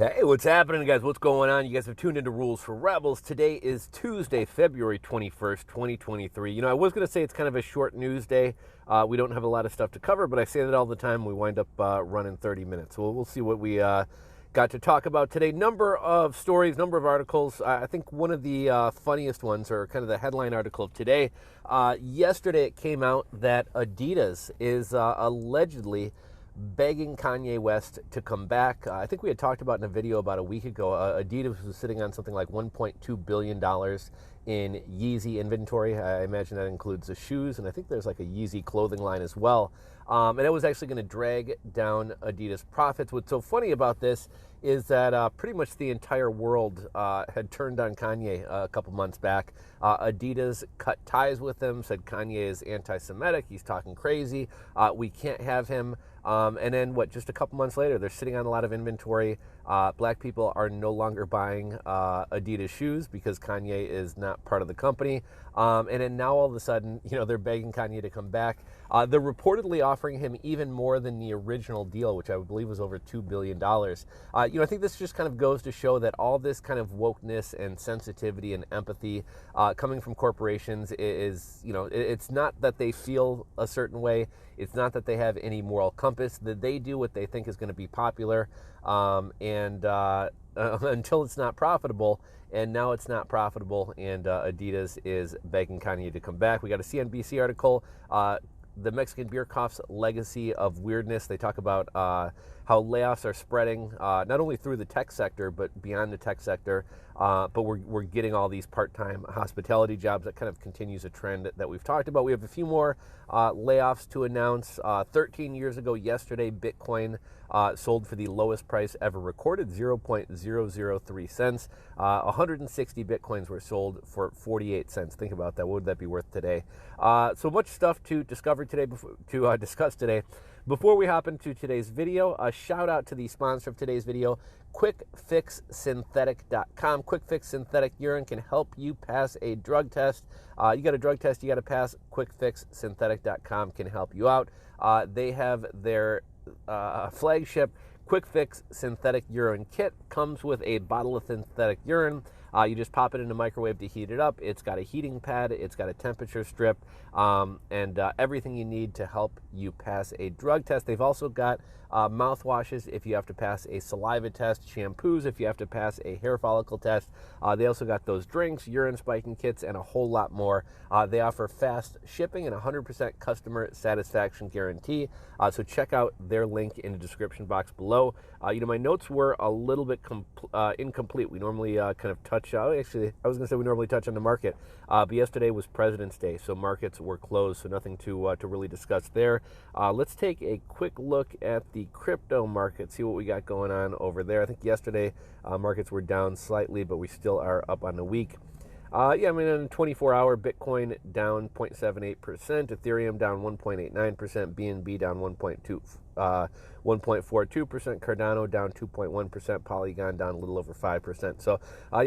Hey, what's happening, guys? What's going on? You guys have tuned into Rules for Rebels. Today is Tuesday, February 21st, 2023. I was going to say it's kind of a short news day. We don't have a lot of stuff to cover, but I say that all the time. We wind up running 30 minutes. So we'll see what we got to talk about today. Number of stories, number of articles. I think one of the funniest ones, or kind of the headline article of today, yesterday it came out that Adidas is allegedly begging Kanye West to come back. I think we had talked about in a video about a week ago, Adidas was sitting on something like $1.2 billion in Yeezy inventory. I imagine that includes the shoes, and I think there's like a Yeezy clothing line as well. And it was actually going to drag down Adidas profits. What's so funny about this is that pretty much the entire world had turned on Kanye a couple months back. Adidas cut ties with him, said Kanye is anti-Semitic, he's talking crazy, we can't have him. And then just a couple months later, they're sitting on a lot of inventory. Black people are no longer buying Adidas shoes because Kanye is not part of the company. And then now all of a sudden, they're begging Kanye to come back. They're reportedly offering him even more than the original deal, which I believe was over $2 billion. I think this just kind of goes to show that all this kind of wokeness and sensitivity and empathy coming from corporations is, it's not that they feel a certain way. It's not that they have any moral compass, that they do what they think is going to be popular. Until it's not profitable, and now it's not profitable, and Adidas is begging Kanye to come back. We got a CNBC article, the Mexican beer cough's legacy of weirdness. They talk about how layoffs are spreading, not only through the tech sector, but beyond the tech sector. But we're getting all these part-time hospitality jobs. That kind of continues a trend that we've talked about. We have a few more layoffs to announce. 13 years ago yesterday, Bitcoin sold for the lowest price ever recorded, 0.003 cents. 160 Bitcoins were sold for 48 cents. Think about that. What would that be worth today? So much stuff to discover today, discuss today. Before we hop into today's video, a shout out to the sponsor of today's video, QuickFixSynthetic.com. QuickFix Synthetic Urine can help you pass a drug test. You got a drug test you got to pass, QuickFixSynthetic.com can help you out. They have their flagship QuickFix Synthetic Urine Kit. Comes with a bottle of synthetic urine. You just pop it in the microwave to heat it up. It's got a heating pad, it's got a temperature strip, and everything you need to help you pass a drug test. They've also got mouthwashes if you have to pass a saliva test, shampoos if you have to pass a hair follicle test. They also got those drinks, urine spiking kits, and a whole lot more. They offer fast shipping and 100% customer satisfaction guarantee. So check out their link in the description box below. My notes were a little bit incomplete. We normally kind of touch, actually, I was going to say we normally touch on the market, but yesterday was President's Day, so markets were closed, so nothing to really discuss there. Let's take a quick look at the crypto market, see what we got going on over there. I think yesterday markets were down slightly, but we still are up on the week. In 24-hour, Bitcoin down 0.78%, Ethereum down 1.89%, BNB down 1.42%, Cardano down 2.1%, Polygon down a little over 5%. So,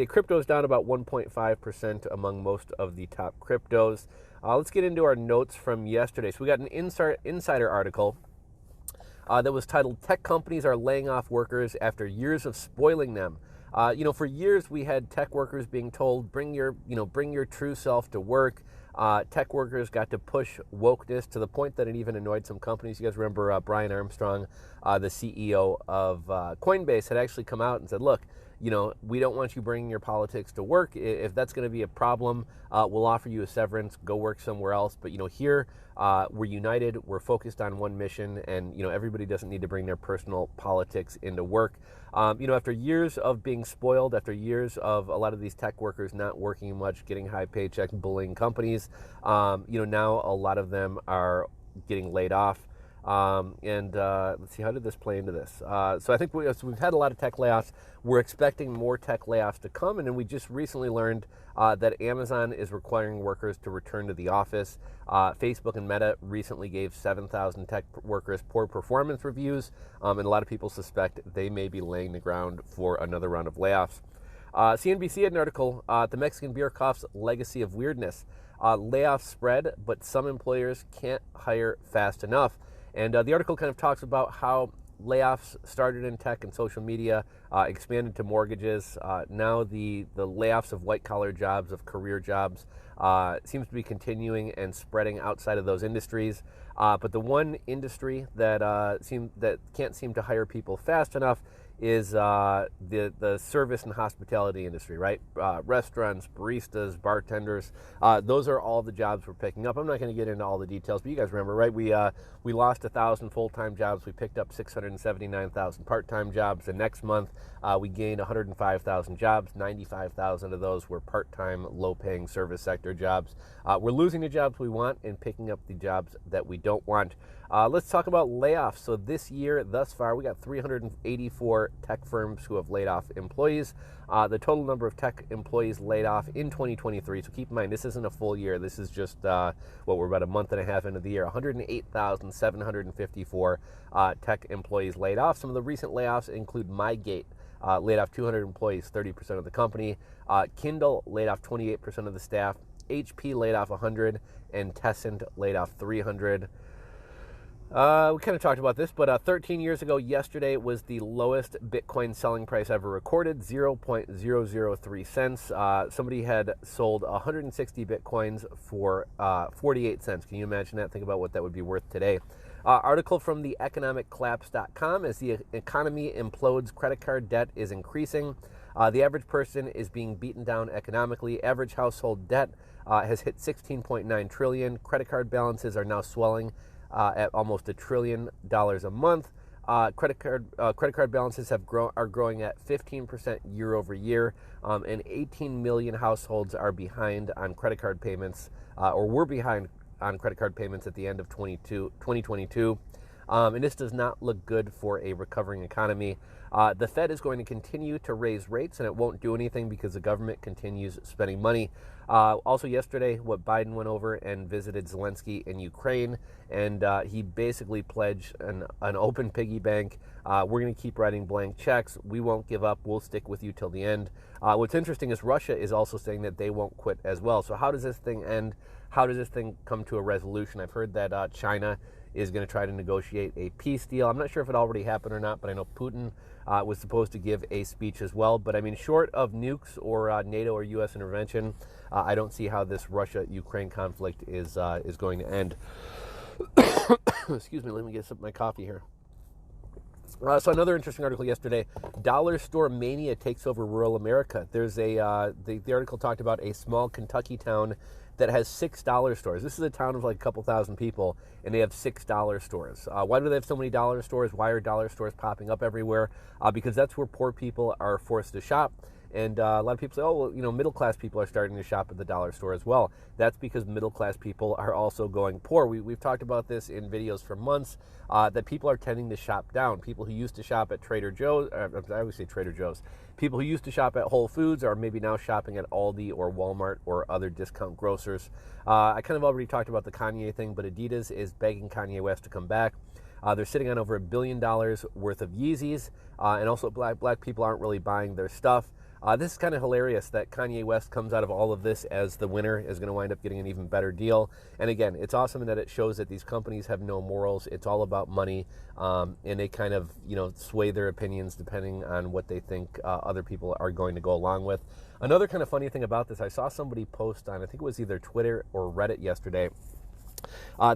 crypto's down about 1.5% among most of the top cryptos. Let's get into our notes from yesterday. So we got an insider article that was titled, "Tech Companies Are Laying Off Workers After Years of Spoiling Them." For years we had tech workers being told, bring your true self to work. Tech workers got to push wokeness to the point that it even annoyed some companies. You guys remember Brian Armstrong, the CEO of Coinbase, had actually come out and said, look, we don't want you bringing your politics to work. If that's going to be a problem, we'll offer you a severance, go work somewhere else. But, here we're united, we're focused on one mission, and, everybody doesn't need to bring their personal politics into work. After years of being spoiled, after years of a lot of these tech workers not working much, getting high paycheck, bullying companies, now a lot of them are getting laid off. Let's see, how did this play into this? So I think we've had a lot of tech layoffs. We're expecting more tech layoffs to come, and then we just recently learned that Amazon is requiring workers to return to the office. Facebook and Meta recently gave 7,000 tech workers poor performance reviews, and a lot of people suspect they may be laying the ground for another round of layoffs. CNBC had an article, The Mexican Beer Cough's Legacy of Weirdness. Layoffs spread, but some employers can't hire fast enough. And the article kind of talks about how layoffs started in tech and social media, expanded to mortgages. Now the layoffs of white-collar jobs, of career jobs, seems to be continuing and spreading outside of those industries. But the one industry that can't seem to hire people fast enough is the service and hospitality industry, right? Restaurants, baristas, bartenders. Those are all the jobs we're picking up. I'm not going to get into all the details, but you guys remember, right? We lost 1,000 full-time jobs. We picked up 679,000 part-time jobs. And next month, we gained 105,000 jobs. 95,000 of those were part-time, low-paying service sector jobs. We're losing the jobs we want and picking up the jobs that we don't want. Let's talk about layoffs. So this year, thus far, we got 384 tech firms who have laid off employees. The total number of tech employees laid off in 2023, so keep in mind, this isn't a full year. This is just, we're about a month and a half into the year. 108,754 tech employees laid off. Some of the recent layoffs include MyGate, laid off 200 employees, 30% of the company. Kindle laid off 28% of the staff. HP laid off 100, and Tessent laid off 300. We kind of talked about this, but 13 years ago yesterday was the lowest Bitcoin selling price ever recorded, 0.003 cents. Somebody had sold 160 Bitcoins for 48 cents. Can you imagine that? Think about what that would be worth today. Article from the economiccollapse.com: as the economy implodes, credit card debt is increasing. The average person is being beaten down economically. Average household debt has hit $16.9 trillion. Credit card balances are now swelling at almost $1 trillion a month. Credit card balances are growing at 15% year over year, and 18 million households are behind on credit card payments, or were behind on credit card payments at the end of 2022. And this does not look good for a recovering economy. The Fed is going to continue to raise rates, and it won't do anything because the government continues spending money. Also yesterday, Biden went over and visited Zelensky in Ukraine, and he basically pledged an open piggy bank. We're going to keep writing blank checks. We won't give up. We'll stick with you till the end. What's interesting is Russia is also saying that they won't quit as well. So how does this thing end? How does this thing come to a resolution? I've heard that China is going to try to negotiate a peace deal. I'm not sure if it already happened or not, but I know Putin was supposed to give a speech as well. But I mean, short of nukes or NATO or U.S. intervention, I don't see how this Russia-Ukraine conflict is going to end. Excuse me, let me get some of my coffee here. So another interesting article yesterday: dollar store mania takes over rural America. There's the article talked about a small Kentucky town that has $6 stores. This is a town of like a couple thousand people, and they have $6 stores. Why do they have so many dollar stores? Why are dollar stores popping up everywhere? Because that's where poor people are forced to shop. And a lot of people say, oh, well, middle-class people are starting to shop at the dollar store as well. That's because middle-class people are also going poor. We've talked about this in videos for months, that people are tending to shop down. People who used to shop at Trader Joe's, I always say Trader Joe's. People who used to shop at Whole Foods are maybe now shopping at Aldi or Walmart or other discount grocers. I kind of already talked about the Kanye thing, but Adidas is begging Kanye West to come back. They're sitting on over $1 billion worth of Yeezys, and also black people aren't really buying their stuff. This is kind of hilarious that Kanye West comes out of all of this as the winner, is going to wind up getting an even better deal. And again, it's awesome that it shows that these companies have no morals. It's all about money, and they kind of, sway their opinions depending on what they think other people are going to go along with. Another kind of funny thing about this, I saw somebody post on, I think it was either Twitter or Reddit yesterday.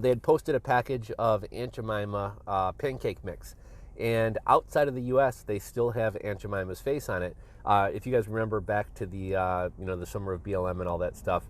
They had posted a package of Aunt Jemima pancake mix. And outside of the U.S., they still have Aunt Jemima's face on it. If you guys remember back to the the summer of BLM and all that stuff,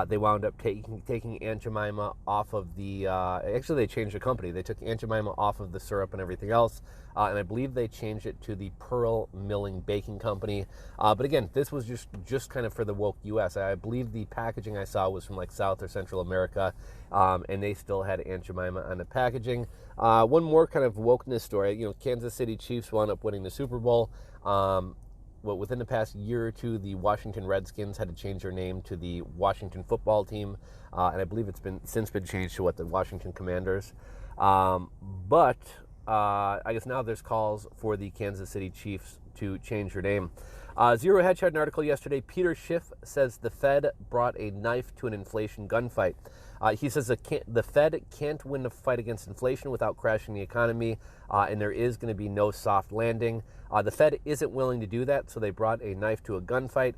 they wound up taking Aunt Jemima off of the. Actually, they changed the company. They took Aunt Jemima off of the syrup and everything else, and I believe they changed it to the Pearl Milling Baking Company. But again, this was just kind of for the woke U.S. I believe the packaging I saw was from like South or Central America, and they still had Aunt Jemima on the packaging. One more kind of wokeness story. Kansas City Chiefs wound up winning the Super Bowl. Within the past year or two, the Washington Redskins had to change their name to the Washington Football Team, and I believe it's since been changed to the Washington Commanders. But I guess now there's calls for the Kansas City Chiefs to change their name. Zero Hedge had an article yesterday. Peter Schiff says the Fed brought a knife to an inflation gunfight. He says the Fed can't win the fight against inflation without crashing the economy, and there is going to be no soft landing. The Fed isn't willing to do that, so they brought a knife to a gunfight.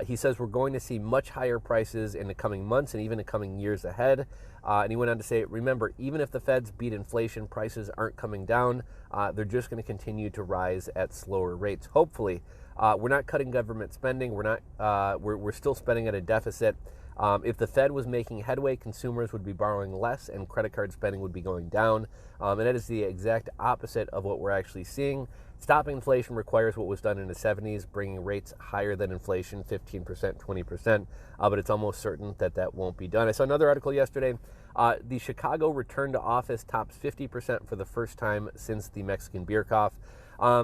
He says we're going to see much higher prices in the coming months and even the coming years ahead. And he went on to say, remember, even if the Feds beat inflation, prices aren't coming down. They're just going to continue to rise at slower rates, hopefully. We're not cutting government spending. We're still spending at a deficit. If the Fed was making headway, consumers would be borrowing less and credit card spending would be going down. And that is the exact opposite of what we're actually seeing. Stopping inflation requires what was done in the 70s, bringing rates higher than inflation, 15%, 20%, but it's almost certain that that won't be done. I saw another article yesterday. The Chicago return to office tops 50% for the first time since the Mexican beer cough.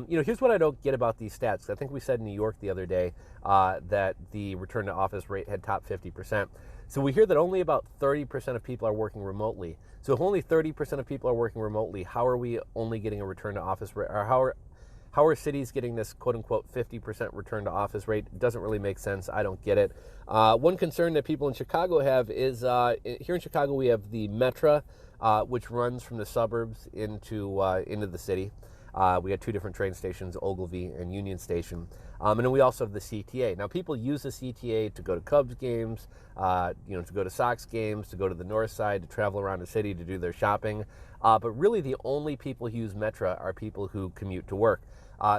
Here's what I don't get about these stats. I think we said in New York the other day that the return to office rate had topped 50%. So we hear that only about 30% of people are working remotely. So if only 30% of people are working remotely, how are we only getting a return to office rate? Or how are cities getting this quote-unquote 50% return to office rate? It doesn't really make sense. I don't get it. One concern that people in Chicago have is here in Chicago we have the Metra, which runs from the suburbs into the city. We got two different train stations, Ogilvy and Union Station. And then we also have the CTA. Now, people use the CTA to go to Cubs games, to go to Sox games, to go to the north side, to travel around the city, to do their shopping. But really, the only people who use Metra are people who commute to work.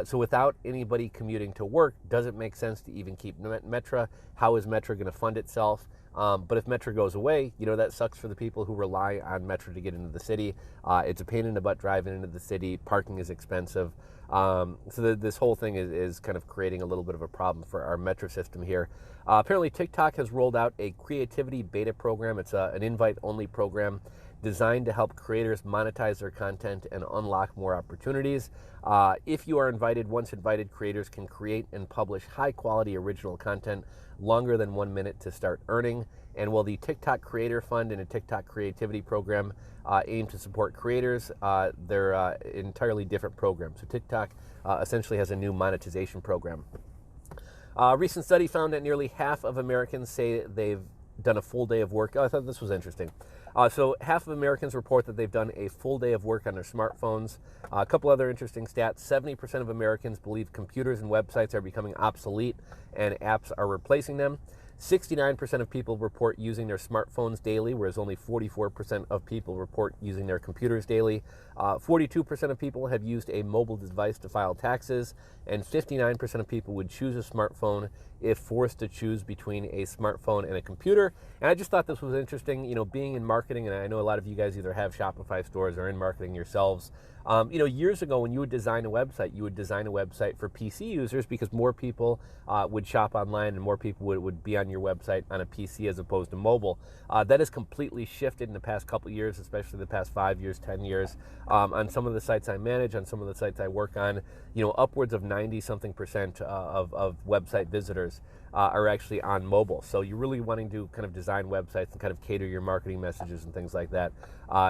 So without anybody commuting to work, does it make sense to even keep Metra? How is Metra going to fund itself? But if Metra goes away, that sucks for the people who rely on Metra to get into the city. It's a pain in the butt driving into the city. Parking is expensive. So this whole thing is kind of creating a little bit of a problem for our Metra system here. Apparently, TikTok has rolled out a creativity beta program. It's an invite-only program designed to help creators monetize their content and unlock more opportunities. If you are invited, once invited, creators can create and publish high-quality original content longer than 1 minute to start earning. And while the TikTok Creator Fund and a TikTok Creativity Program aim to support creators, they're entirely different programs. So TikTok essentially has a new monetization program. A recent study found that nearly half of Americans say they've done a full day of work. I thought this was interesting. So half of Americans report that they've done a full day of work on their smartphones. A couple other interesting stats. 70% of Americans believe computers and websites are becoming obsolete and apps are replacing them. 69% of people report using their smartphones daily, whereas only 44% of people report using their computers daily. 42% of people have used a mobile device to file taxes, and 59% of people would choose a smartphone if forced to choose between a smartphone and a computer. And I just thought this was interesting, being in marketing, and I know a lot of you guys either have Shopify stores or in marketing yourselves. Years ago when you would design a website, you would design a website for PC users because more people would shop online and more people would be on your website on a PC as opposed to mobile. That has completely shifted in the past couple of years, especially the past 5 years, 10 years. On some of the sites I manage, on some of the sites I work on, upwards of 90-something% of website visitors are actually on mobile. So you're really wanting to kind of design websites and kind of cater your marketing messages and things like that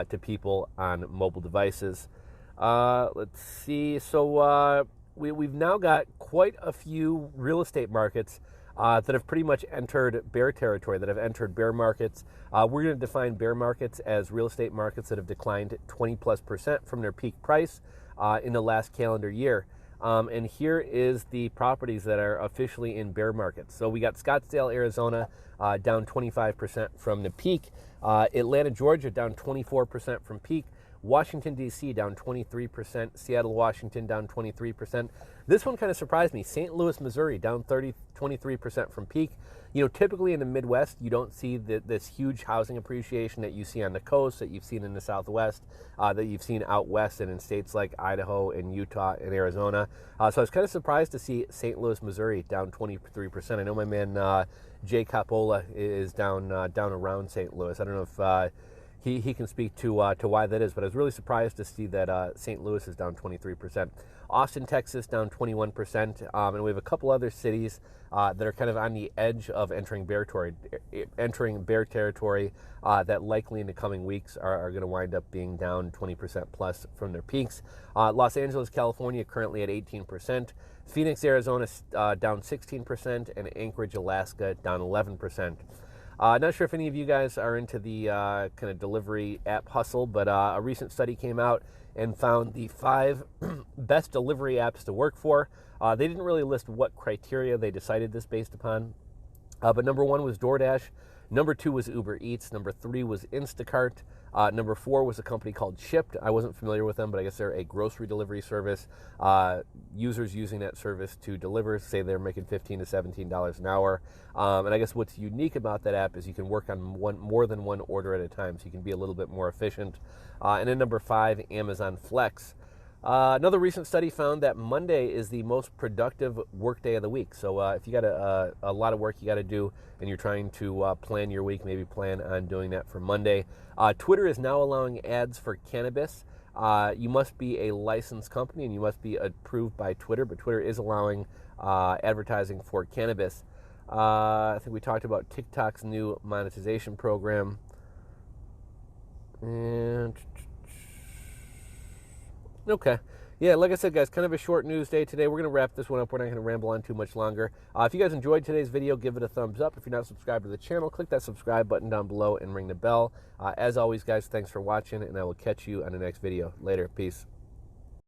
to people on mobile devices. Let's see. So we've now got quite a few real estate markets that have pretty much entered bear territory, that have entered bear markets. We're going to define bear markets as real estate markets that have declined 20+% from their peak price in the last calendar year. And here is the properties that are officially in bear markets. So we got Scottsdale, Arizona, down 25% from the peak. Atlanta, Georgia, down 24% from peak. Washington, D.C. down 23%. Seattle, Washington down 23%. This one kind of surprised me. St. Louis, Missouri down 23% from peak. Typically in the Midwest, you don't see this huge housing appreciation that you see on the coast, that you've seen in the Southwest, that you've seen out west and in states like Idaho and Utah and Arizona. So I was kind of surprised to see St. Louis, Missouri down 23%. I know my man Jay Capola is down around St. Louis. I don't know if he can speak to why that is, but I was really surprised to see that St. Louis is down 23%. Austin, Texas, down 21%. And we have a couple other cities that are kind of on the edge of entering bear territory that likely in the coming weeks are going to wind up being down 20% plus from their peaks. Los Angeles, California, currently at 18%. Phoenix, Arizona, down 16%, and Anchorage, Alaska, down 11%. Not sure if any of you guys are into the kind of delivery app hustle, but a recent study came out and found the 5 best delivery apps to work for. They didn't really list what criteria they decided this based upon, but number 1 was DoorDash. Number 2 was Uber Eats. Number 3 was Instacart. Number 4 was a company called Shipt. I wasn't familiar with them, but I guess they're a grocery delivery service. Users using that service to deliver say they're making $15 to $17 an hour. And I guess what's unique about that app is you can work on more than one order at a time, so you can be a little bit more efficient. And then number 5, Amazon Flex. Another recent study found that Monday is the most productive work day of the week. So if you got a lot of work you got to do and you're trying to plan your week, maybe plan on doing that for Monday. Twitter is now allowing ads for cannabis. You must be a licensed company and you must be approved by Twitter, but Twitter is allowing advertising for cannabis. I think we talked about TikTok's new monetization program. And okay. Yeah, like I said, guys, kind of a short news day today. We're going to wrap this one up. We're not going to ramble on too much longer. If you guys enjoyed today's video, give it a thumbs up. If you're not subscribed to the channel, click that subscribe button down below and ring the bell. As always, guys, thanks for watching, and I will catch you on the next video. Later. Peace.